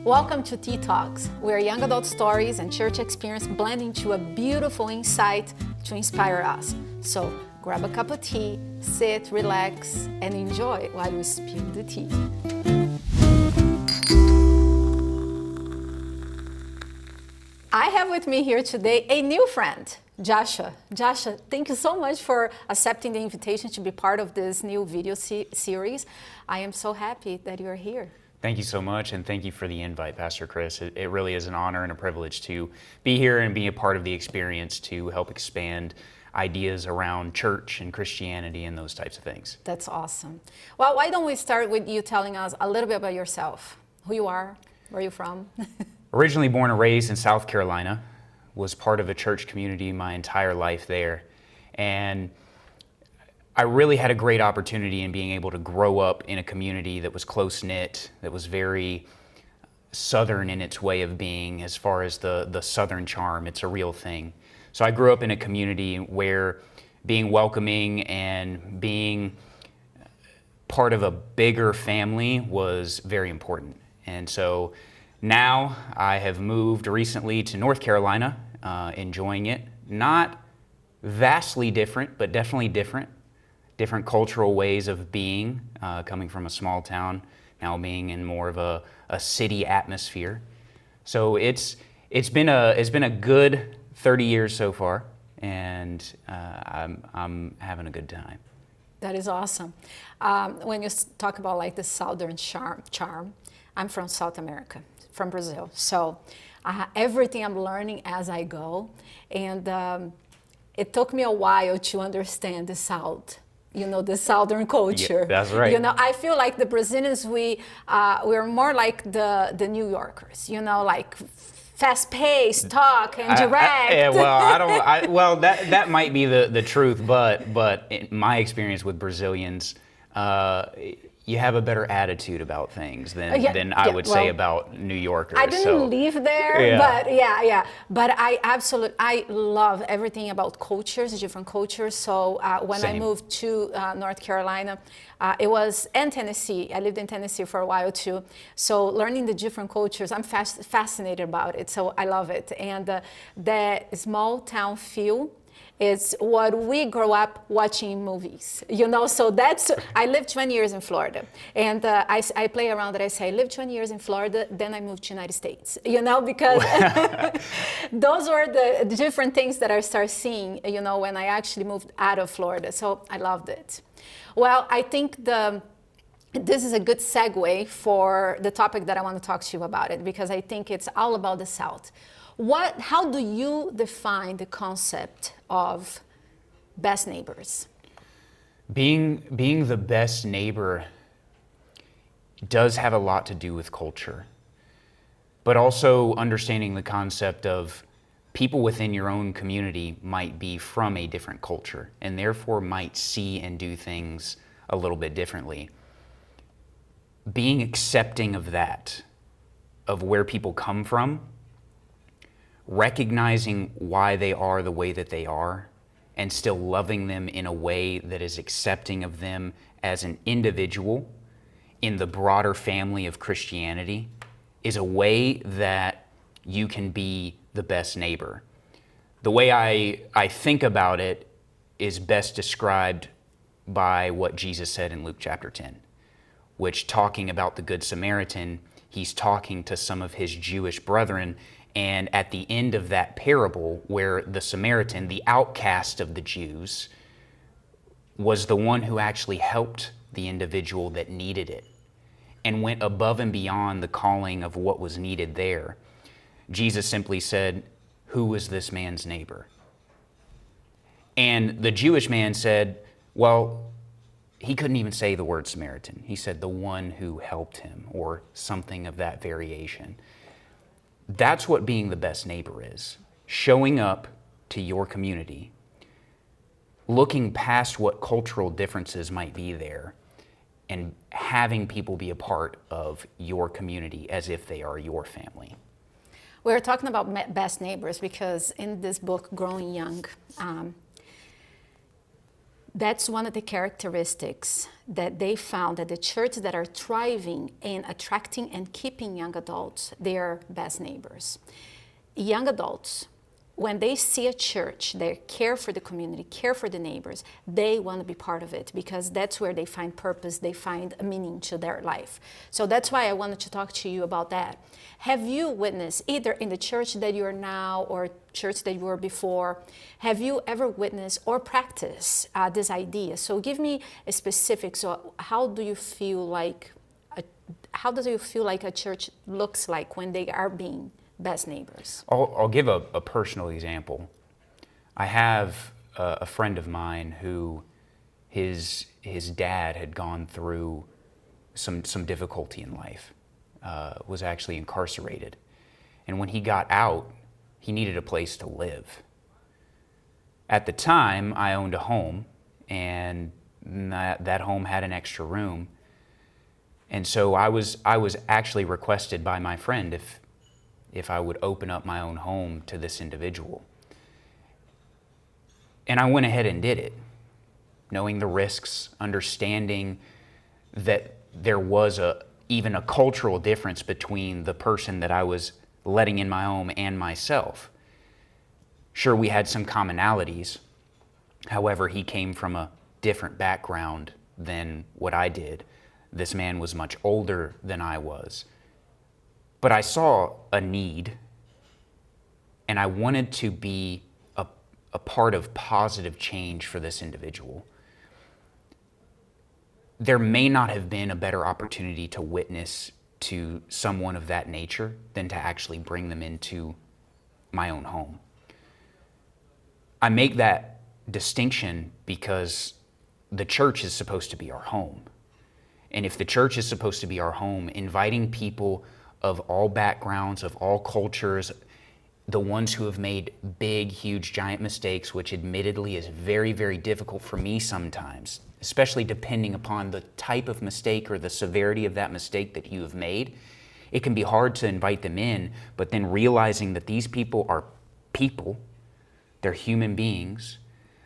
Welcome to Tea Talks, where young adult stories and church experience blend into a beautiful insight to inspire us. So grab a cup of tea, sit, relax, and enjoy while we spill the tea. I have with me here today a new friend, Joshua. Joshua, thank you so much for accepting the invitation to be part of this new video series. I am so happy that you're here. Thank you so much, and thank you for the invite, Pastor Chris. It really is an honor and a privilege to be here and be a part of the experience to help expand ideas around church and Christianity and those types of things. That's awesome. Well, why don't we start with you telling us a little bit about yourself, who you are, where you're from? Originally born and raised in South Carolina, was part of a church community my entire life there, and I really had a great opportunity in being able to grow up in a community that was close-knit, that was very Southern in its way of being as far as the Southern charm. It's a real thing. So I grew up in a community where being welcoming and being part of a bigger family was very important. And so now I have moved recently to North Carolina, enjoying it. Not vastly different, but definitely different cultural ways of being, coming from a small town, now being in more of a city atmosphere. So it's been a good 30 years so far, and I'm having a good time. That is awesome. When you talk about like the Southern charm, I'm from South America, from Brazil. So everything I'm learning as I go, and it took me a while to understand the South. The Southern culture. Yeah, that's right. I feel like the Brazilians, we're more like the New Yorkers, like fast-paced, talk and direct. That might be the truth, but in my experience with Brazilians, you have a better attitude about things than I would say about New Yorkers. I didn't live there, but I love everything about cultures, different cultures. So when Same. I moved to North Carolina, and Tennessee. I lived in Tennessee for a while too. So learning the different cultures, I'm fascinated about it. So I love it. And the small town feel, it's what we grow up watching in movies, so I lived 20 years in Florida, and I play around that. I say I lived 20 years in Florida, then I moved to the United States, because those were the different things that I started seeing, when I actually moved out of Florida. So I loved it. Well, I think this is a good segue for the topic that I want to talk to you about it, because I think it's all about the South. How do you define the concept of best neighbors? Being the best neighbor does have a lot to do with culture, but also understanding the concept of people within your own community might be from a different culture and therefore might see and do things a little bit differently. Being accepting of that, of where people come from, recognizing why they are the way that they are, and still loving them in a way that is accepting of them as an individual in the broader family of Christianity, is a way that you can be the best neighbor. The way I think about it is best described by what Jesus said in Luke chapter 10, which, talking about the Good Samaritan, he's talking to some of his Jewish brethren. And at the end of that parable, where the Samaritan, the outcast of the Jews, was the one who actually helped the individual that needed it and went above and beyond the calling of what was needed there, Jesus simply said, "Who was this man's neighbor?" And the Jewish man said, well, he couldn't even say the word Samaritan. He said the one who helped him, or something of that variation. That's what being the best neighbor is. Showing up to your community, looking past what cultural differences might be there, and having people be a part of your community as if they are your family. We're talking about best neighbors because in this book, Growing Young, That's one of the characteristics that they found, that the churches that are thriving in attracting and keeping young adults, they are best neighbors. Young adults, when they see a church, they care for the community, care for the neighbors, they want to be part of it because that's where they find purpose, they find a meaning to their life. So that's why I wanted to talk to you about that. Have you witnessed, either in the church that you are now or church that you were before, have you ever witnessed or practiced this idea? So give me a specific, so how do you feel like, how does you feel like a church looks like when they are being best neighbors? I'll give a personal example. I have a friend of mine who his dad had gone through some difficulty in life, was actually incarcerated. And when he got out, he needed a place to live. At the time, I owned a home, and that home had an extra room. And so I was actually requested by my friend if I would open up my own home to this individual. And I went ahead and did it, knowing the risks, understanding that there was even a cultural difference between the person that I was letting in my home and myself. Sure, we had some commonalities. However, he came from a different background than what I did. This man was much older than I was. But I saw a need, and I wanted to be a part of positive change for this individual. There may not have been a better opportunity to witness to someone of that nature than to actually bring them into my own home. I make that distinction because the church is supposed to be our home. And if the church is supposed to be our home, inviting people of all backgrounds, of all cultures, the ones who have made big, huge, giant mistakes, which admittedly is very, very difficult for me sometimes, especially depending upon the type of mistake or the severity of that mistake that you have made. It can be hard to invite them in, but then realizing that these people are people, they're human beings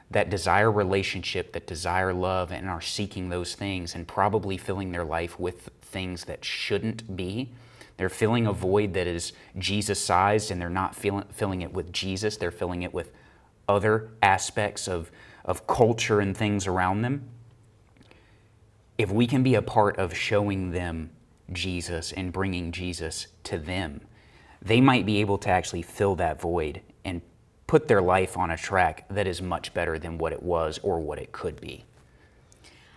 that desire relationship, that desire love, and are seeking those things and probably filling their life with things that shouldn't be. They're filling a void that is Jesus-sized, and they're not filling it with Jesus. They're filling it with other aspects of culture and things around them. If we can be a part of showing them Jesus and bringing Jesus to them, they might be able to actually fill that void and put their life on a track that is much better than what it was or what it could be.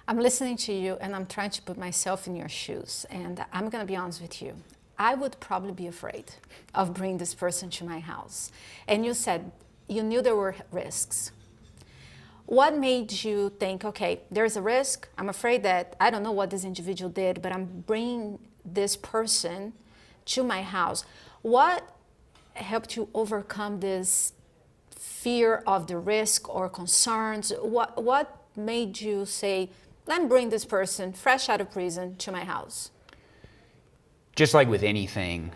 I'm listening to you, and I'm trying to put myself in your shoes, and I'm going to be honest with you. I would probably be afraid of bringing this person to my house. And you said you knew there were risks. What made you think, okay, there's a risk. I'm afraid that I don't know what this individual did, but I'm bringing this person to my house. What helped you overcome this fear of the risk or concerns? What made you say, let me bring this person fresh out of prison to my house? Just like with anything,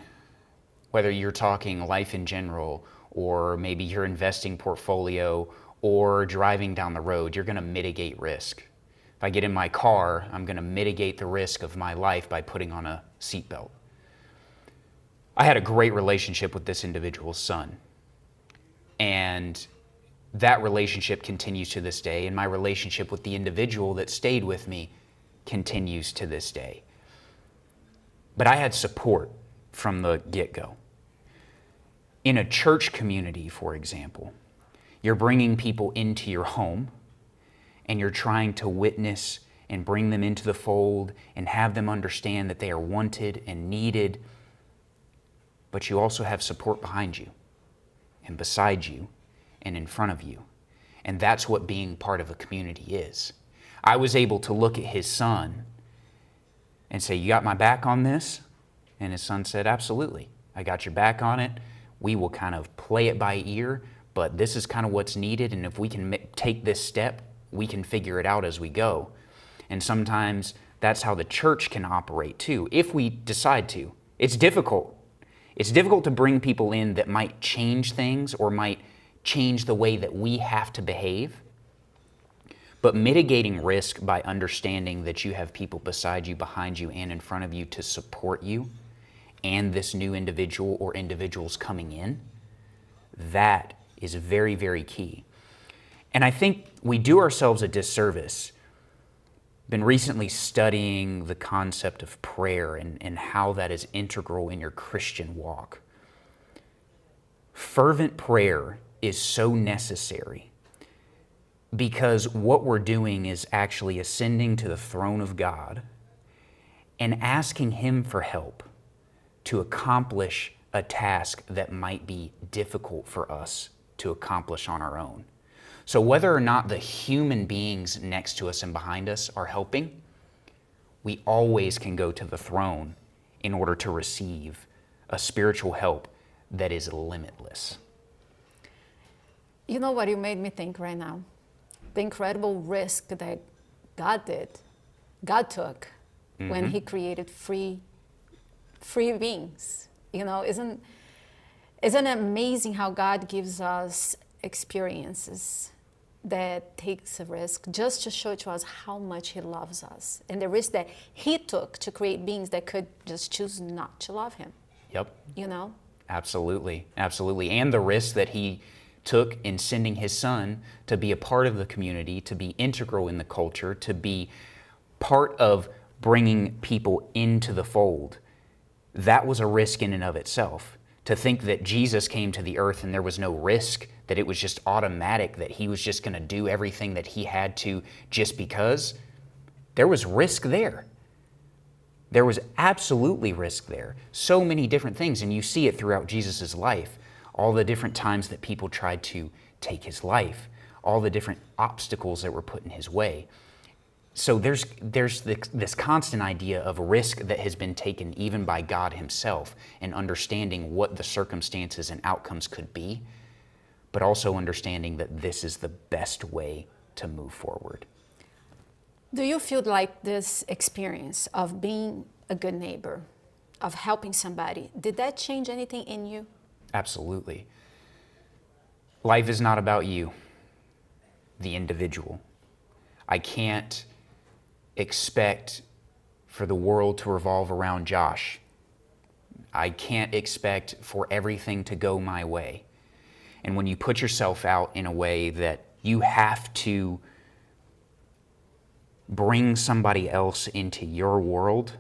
whether you're talking life in general, or maybe your investing portfolio, or driving down the road, you're going to mitigate risk. If I get in my car, I'm going to mitigate the risk of my life by putting on a seatbelt. I had a great relationship with this individual's son, and that relationship continues to this day, and my relationship with the individual that stayed with me continues to this day. But I had support from the get-go. In a church community, for example, you're bringing people into your home, and you're trying to witness and bring them into the fold and have them understand that they are wanted and needed, but you also have support behind you and beside you and in front of you. And that's what being part of a community is. I was able to look at his son and say, you got my back on this? And his son said, absolutely. I got your back on it. We will kind of play it by ear, but this is kind of what's needed. And if we can take this step, we can figure it out as we go. And sometimes that's how the church can operate too, if we decide to. It's difficult. It's difficult to bring people in that might change things or might change the way that we have to behave. but mitigating risk by understanding that you have people beside you, behind you, and in front of you to support you and this new individual or individuals coming in, that is very, very key. And I think we do ourselves a disservice. Been recently studying the concept of prayer and how that is integral in your Christian walk. Fervent prayer is so necessary because what we're doing is actually ascending to the throne of God and asking Him for help to accomplish a task that might be difficult for us to accomplish on our own. So whether or not the human beings next to us and behind us are helping, we always can go to the throne in order to receive a spiritual help that is limitless. You know what you made me think right now? The incredible risk that God took when He created free beings. You know, isn't it amazing how God gives us experiences that takes a risk just to show to us how much He loves us and the risk that He took to create beings that could just choose not to love Him. Yep. You know? Absolutely, absolutely. And the risk that He took in sending His Son to be a part of the community, to be integral in the culture, to be part of bringing people into the fold. That was a risk in and of itself. To think that Jesus came to the earth and there was no risk, that it was just automatic, that He was just going to do everything that He had to just because, there was risk there. There was absolutely risk there. So many different things, and you see it throughout Jesus' life. All the different times that people tried to take His life, all the different obstacles that were put in His way. So there's this constant idea of risk that has been taken even by God Himself and understanding what the circumstances and outcomes could be, but also understanding that this is the best way to move forward. Do you feel like this experience of being a good neighbor, of helping somebody, did that change anything in you? Absolutely. Life is not about you, the individual. I can't expect for the world to revolve around Josh. I can't expect for everything to go my way. And when you put yourself out in a way that you have to bring somebody else into your world,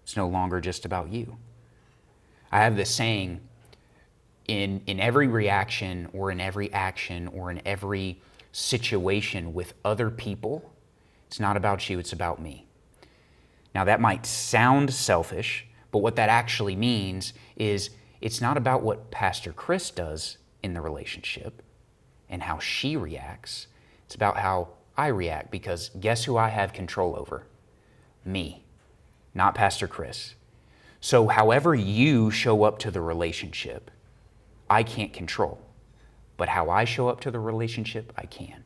it's no longer just about you. I have this saying, in every reaction or in every action or in every situation with other people, it's not about you, it's about me. Now that might sound selfish, but what that actually means is it's not about what Pastor Chris does in the relationship and how she reacts. It's about how I react, because guess who I have control over? Me, not Pastor Chris. So however you show up to the relationship, I can't control. But how I show up to the relationship, I can.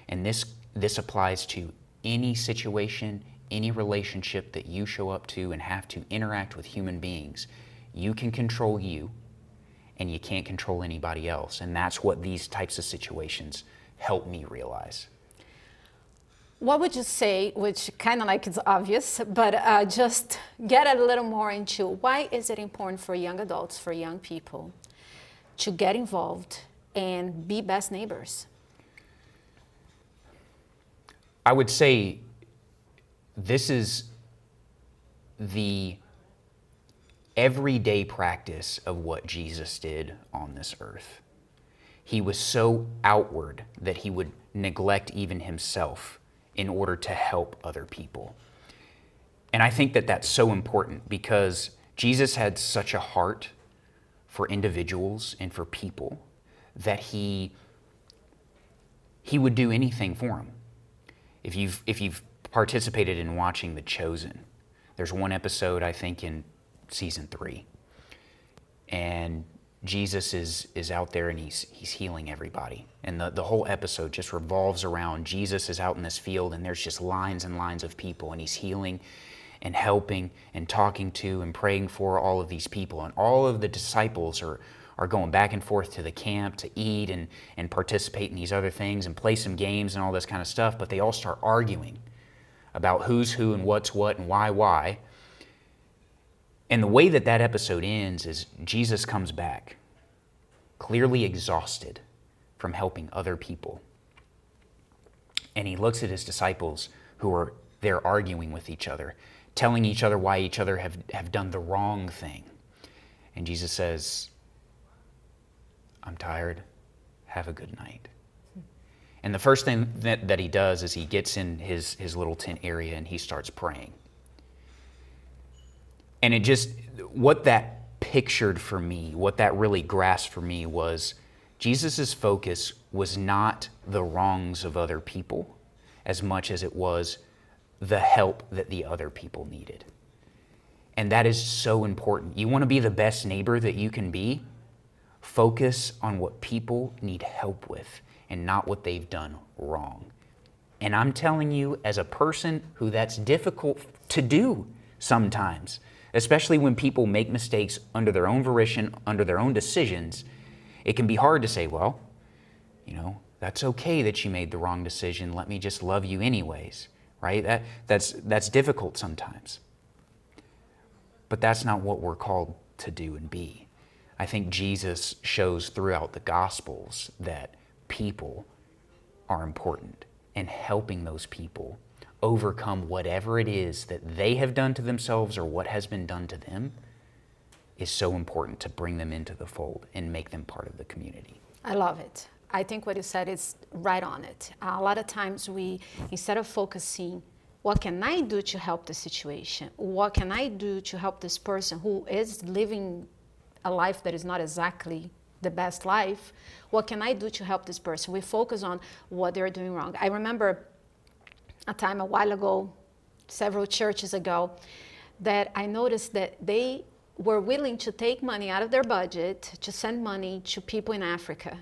And this applies to any situation, any relationship that you show up to and have to interact with human beings. You can control you, and you can't control anybody else. And that's what these types of situations help me realize. What would you say, which kind of like it's obvious, but just get a little more into why is it important for young adults, for young people, to get involved and be best neighbors? I would say this is the everyday practice of what Jesus did on this earth. He was so outward that He would neglect even Himself in order to help other people. And I think that that's so important because Jesus had such a heart for individuals and for people that he would do anything for them. If you've participated in watching The Chosen, there's one episode, I think, in season 3, and Jesus is out there and he's healing everybody. And the whole episode just revolves around Jesus is out in this field and there's just lines and lines of people, and He's healing and helping and talking to and praying for all of these people. And all of the disciples are are going back and forth to the camp to eat and participate in these other things and play some games and all this kind of stuff, but they all start arguing about who's who and what's what and why. And the way that that episode ends is Jesus comes back, clearly exhausted from helping other people. And he looks at his disciples who are there arguing with each other, telling each other why each other have done the wrong thing. And Jesus says, I'm tired. Have a good night. And the first thing that he does is he gets in his little tent area and he starts praying. And it just, what that pictured for me, what that really grasped for me was Jesus' focus was not the wrongs of other people as much as it was the help that the other people needed. And that is so important. You want to be the best neighbor that you can be? Focus on what people need help with and not what they've done wrong. And I'm telling you, as a person who that's difficult to do sometimes, especially when people make mistakes under their own volition, under their own decisions, it can be hard to say, well, that's okay that you made the wrong decision. Let me just love you anyways, right? That's difficult sometimes. But that's not what we're called to do and be. I think Jesus shows throughout the Gospels that people are important, and helping those people overcome whatever it is that they have done to themselves or what has been done to them is so important to bring them into the fold and make them part of the community. I love it. I think what you said is right on it. A lot of times we, instead of focusing, what can I do to help the situation? What can I do to help this person who is living a life that is not exactly the best life? What can I do to help this person? We focus on what they're doing wrong. I remember a time a while ago, several churches ago, that I noticed that they were willing to take money out of their budget to send money to people in Africa.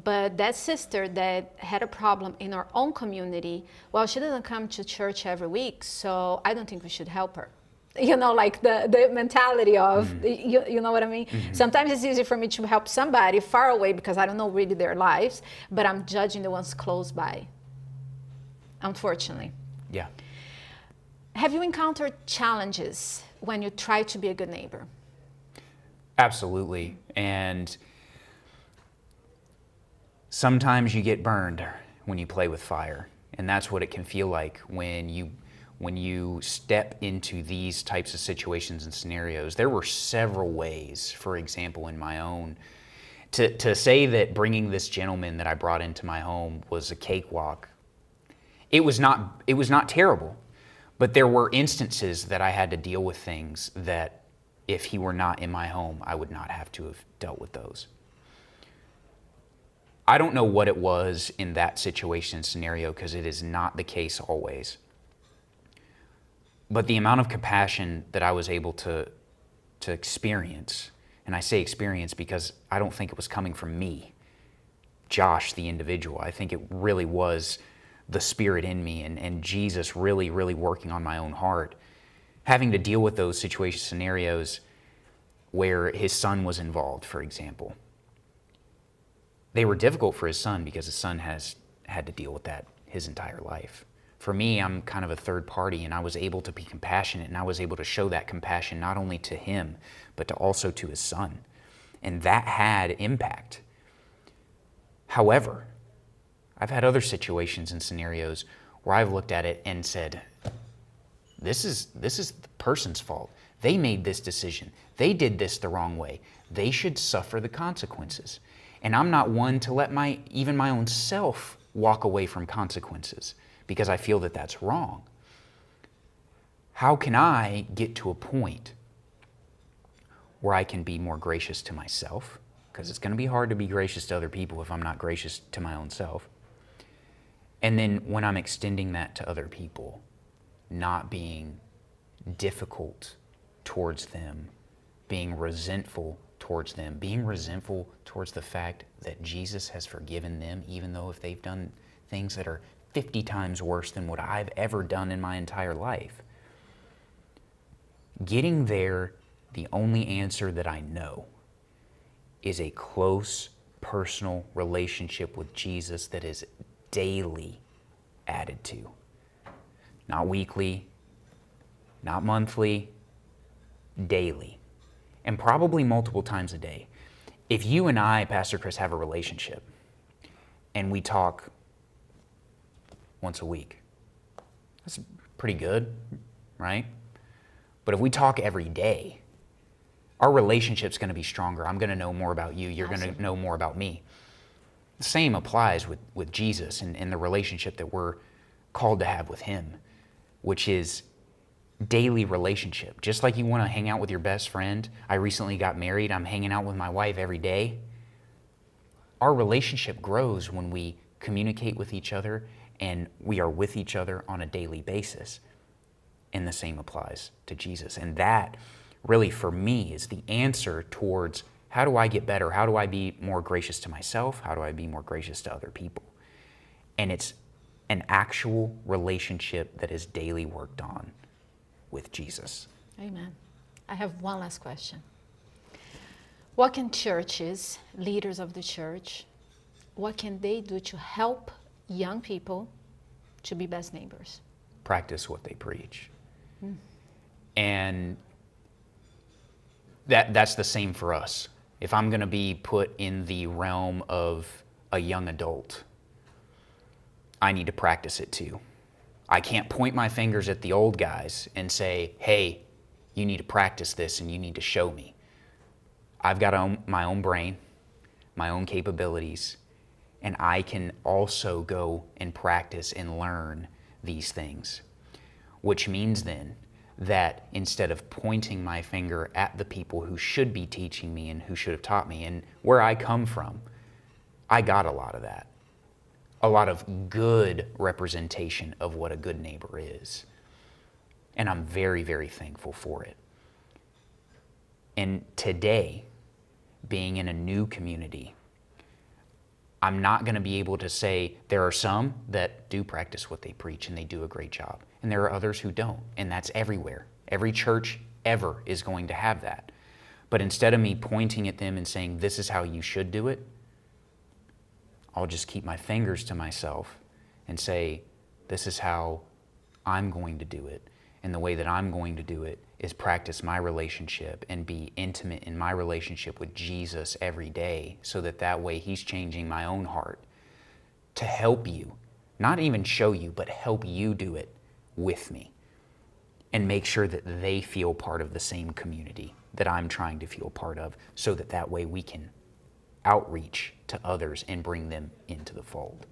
But that sister that had a problem in our own community, well, she doesn't come to church every week, so I don't think we should help her. Like the mentality of, you know what I mean? Mm-hmm. Sometimes it's easy for me to help somebody far away because I don't know really their lives, but I'm judging the ones close by, unfortunately. Yeah. Have you encountered challenges when you try to be a good neighbor? Absolutely. And sometimes you get burned when you play with fire. And that's what it can feel like when you step into these types of situations and scenarios. There were several ways, for example, in my own, to say that bringing this gentleman that I brought into my home was a cakewalk. It was not terrible, but there were instances that I had to deal with things that if he were not in my home, I would not have to have dealt with those. I don't know what it was in that situation scenario because it is not the case always. But the amount of compassion that I was able to experience, and I say experience because I don't think it was coming from me, Josh, the individual. I think it really was the Spirit in me and Jesus really, really working on my own heart. Having to deal with those situation scenarios where his son was involved, for example. They were difficult for his son because his son has had to deal with that his entire life. For me, I'm kind of a third party, and I was able to be compassionate, and I was able to show that compassion not only to him, but to also to his son. And that had impact. However, I've had other situations and scenarios where I've looked at it and said, this is the person's fault. They made this decision. They did this the wrong way. They should suffer the consequences. And I'm not one to let even my own self walk away from consequences because I feel that that's wrong. How can I get to a point where I can be more gracious to myself? Because it's going to be hard to be gracious to other people if I'm not gracious to my own self. And then when I'm extending that to other people, not being difficult towards them, being resentful towards them, being resentful towards the fact that Jesus has forgiven them, even though if they've done things that are 50 times worse than what I've ever done in my entire life. Getting there, the only answer that I know is a close, personal relationship with Jesus that is daily added to. Not weekly, not monthly, daily. And probably multiple times a day. If you and I, Pastor Chris, have a relationship and we talk once a week, that's pretty good, right? But if we talk every day, our relationship's going to be stronger. I'm going to know more about you. You're going to know more about me. The same applies with Jesus and the relationship that we're called to have with him, which is daily relationship. Just like you want to hang out with your best friend. I recently got married. I'm hanging out with my wife every day. Our relationship grows when we communicate with each other and we are with each other on a daily basis. And the same applies to Jesus. And that really, for me, is the answer towards how do I get better? How do I be more gracious to myself? How do I be more gracious to other people? And it's an actual relationship that is daily worked on with Jesus. Amen. I have one last question. What can churches, leaders of the church, what can they do to help young people to be best neighbors? Practice what they preach. And that's the same for us. If I'm going to be put in the realm of a young adult, I need to practice it too. I can't point my fingers at the old guys and say, hey, you need to practice this and you need to show me. I've got my own brain, my own capabilities, and I can also go and practice and learn these things. Which means then that instead of pointing my finger at the people who should be teaching me and who should have taught me, and where I come from, I got a lot of that. A lot of good representation of what a good neighbor is. And I'm very, very thankful for it. And today, being in a new community, I'm not going to be able to say there are some that do practice what they preach and they do a great job. And there are others who don't. And that's everywhere. Every church ever is going to have that. But instead of me pointing at them and saying, this is how you should do it, I'll just keep my fingers to myself and say, this is how I'm going to do it. And the way that I'm going to do it is practice my relationship and be intimate in my relationship with Jesus every day, so that way he's changing my own heart to help you, not even show you, but help you do it with me and make sure that they feel part of the same community that I'm trying to feel part of, so that way we can outreach to others and bring them into the fold.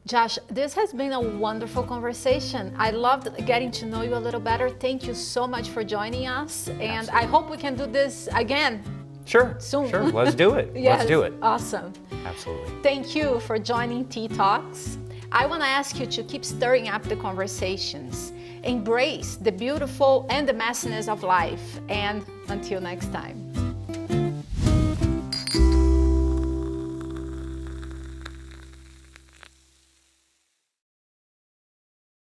Josh, this has been a wonderful conversation. I loved getting to know you a little better. Thank you so much for joining us. And Absolutely. I hope we can do this again. Sure. Soon. Sure. Let's do it. Yes, Let's do it. Awesome. Absolutely. Thank you for joining Tea Talks. I want to ask you to keep stirring up the conversations. Embrace the beautiful and the messiness of life. And until next time.